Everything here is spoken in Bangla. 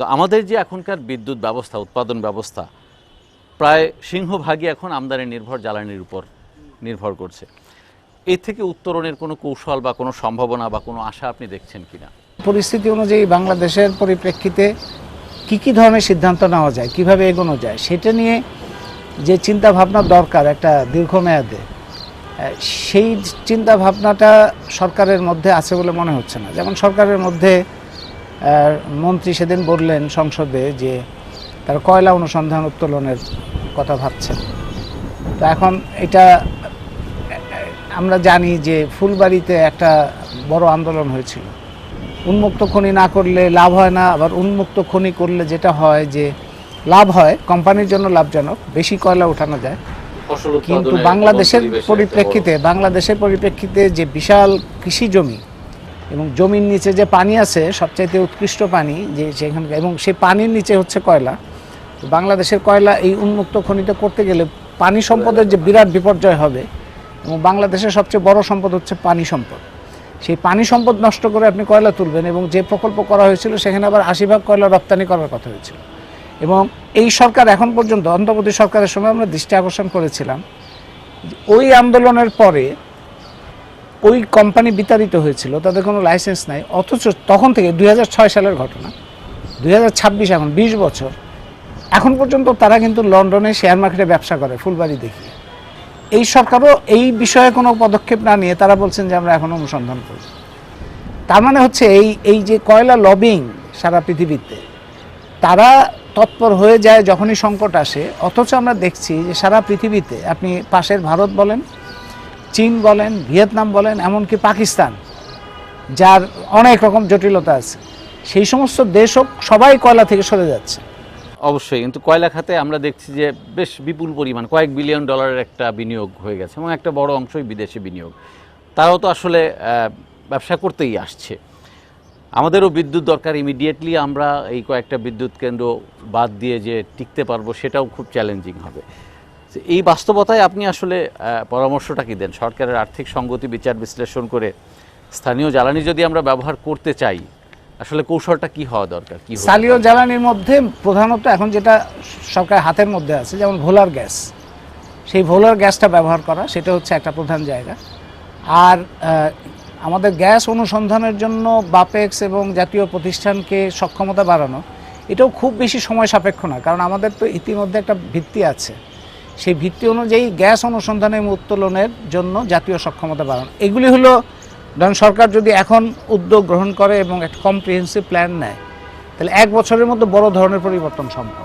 তো আমাদের যে এখনকার বিদ্যুৎ ব্যবস্থা, উৎপাদন ব্যবস্থা প্রায় সিংহভাগই এখন আমদানি নির্ভর জ্বালানির উপর নির্ভর করছে। এর থেকে উত্তরণের কোনো কৌশল বা কোনো সম্ভাবনা বা কোনো আশা আপনি দেখছেন কিনা? পরিস্থিতি অনুযায়ী বাংলাদেশের পরিপ্রেক্ষিতে কি ধরনের সিদ্ধান্ত নেওয়া যায়, কিভাবে এগোনো যায়, সেটা নিয়ে যে চিন্তা ভাবনা দরকার একটা দীর্ঘমেয়াদে, সেই চিন্তা ভাবনাটা সরকারের মধ্যে আছে বলে মনে হচ্ছে না। যেমন সরকারের মধ্যে মন্ত্রী সেদিন বললেন সংসদে যে তারা কয়লা অনুসন্ধান উত্তোলনের কথা ভাবছেন। তো এখন এটা আমরা জানি যে ফুলবাড়িতে একটা বড় আন্দোলন হয়েছিল। উন্মুক্ত খনি না করলে লাভ হয় না, আবার উন্মুক্ত খনি করলে যেটা হয় যে লাভ হয়, কোম্পানির জন্য লাভজনক, বেশি কয়লা উঠানো যায়। কিন্তু বাংলাদেশের পরিপ্রেক্ষিতে যে বিশাল কৃষি জমি এবং জমির নিচে যে পানি আছে, সবচাইতে উৎকৃষ্ট পানি যে সেখানকার, এবং সেই পানির নিচে হচ্ছে কয়লা। তো বাংলাদেশের কয়লা এই উন্মুক্ত খনিতে করতে গেলে পানি সম্পদের যে বিরাট বিপর্যয় হবে, এবং বাংলাদেশের সবচেয়ে বড় সম্পদ হচ্ছে পানি সম্পদ। সেই পানি সম্পদ নষ্ট করে আপনি কয়লা তুলবেন, এবং যে প্রকল্প করা হয়েছিল সেখানে আবার 80% কয়লা রপ্তানি করার কথা হয়েছিল। এবং এই সরকার এখন পর্যন্ত, অন্তর্বর্তী সরকারের সময় আমরা দৃষ্টি আকর্ষণ করেছিলাম, ওই আন্দোলনের পরে ওই কোম্পানি বিতাড়িত হয়েছিল, তাদের কোনো লাইসেন্স নাই। অথচ তখন থেকে 2006 সালের ঘটনা, 2026 এখন 20 বছর, এখন পর্যন্ত তারা কিন্তু লন্ডনে শেয়ার মার্কেটে ব্যবসা করে ফুলবাড়ি দেখিয়ে। এই সরকারও এই বিষয়ে কোনো পদক্ষেপ না নিয়ে তারা বলছেন যে আমরা এখন অনুসন্ধান করি। তার মানে হচ্ছে এই যে কয়লা লবিং সারা পৃথিবীতে, তারা তৎপর হয়ে যায় যখনই সংকট আসে। অথচ আমরা দেখছি যে সারা পৃথিবীতে, আপনি পাশের ভারত বলেন, চীন বলেন, ভিয়েতনাম বলেন, এমনকি পাকিস্তান, যার অনেক রকম জটিলতা আছে, সেই সমস্ত দেশও সবাই কয়লা থেকে সরে যাচ্ছে। অবশ্যই, কিন্তু কয়লা খাতে আমরা দেখছি যে বেশ বিপুল পরিমাণ, কয়েক বিলিয়ন ডলারের একটা বিনিয়োগ হয়ে গেছে, এবং একটা বড় অংশই বিদেশি বিনিয়োগ। তারাও তো আসলে ব্যবসা করতেই আসছে। আমাদেরও বিদ্যুৎ দরকার ইমিডিয়েটলি। আমরা এই কয়েকটা বিদ্যুৎ কেন্দ্র বাদ দিয়ে যে টিকতে পারবো, সেটাও খুব চ্যালেঞ্জিং হবে। এই বাস্তবতায় আপনি আসলে পরামর্শটা কি দেন? সরকারের আর্থিক সঙ্গতি বিচার বিশ্লেষণ করে স্থানীয় জ্বালানি যদি আমরা ব্যবহার করতে চাই, আসলে কৌশলটা কি হওয়া দরকার? কি স্থানীয় জ্বালানির মধ্যে প্রধানত এখন যেটা সরকার হাতের মধ্যে আছে, যেমন ভোলার গ্যাস, সেই ভোলার গ্যাসটা ব্যবহার করা, সেটা হচ্ছে একটা প্রধান জায়গা। আর আমাদের গ্যাস অনুসন্ধানের জন্য বাপেক্স এবং জাতীয় প্রতিষ্ঠানকে সক্ষমতা বাড়ানো, এটাও খুব বেশি সময় সাপেক্ষ না, কারণ আমাদের তো ইতিমধ্যে একটা ভিত্তি আছে। সেই ভিত্তি অনুযায়ী গ্যাস অনুসন্ধান এবং উত্তোলনের জন্য জাতীয় সক্ষমতা বাড়ানো, এগুলি হলো, ধরুন সরকার যদি এখন উদ্যোগ গ্রহণ করে এবং একটা কম্প্রিহেন্সিভ প্ল্যান নেয়, তাহলে 1 বছরের মধ্যে বড় ধরনের পরিবর্তন সম্ভব।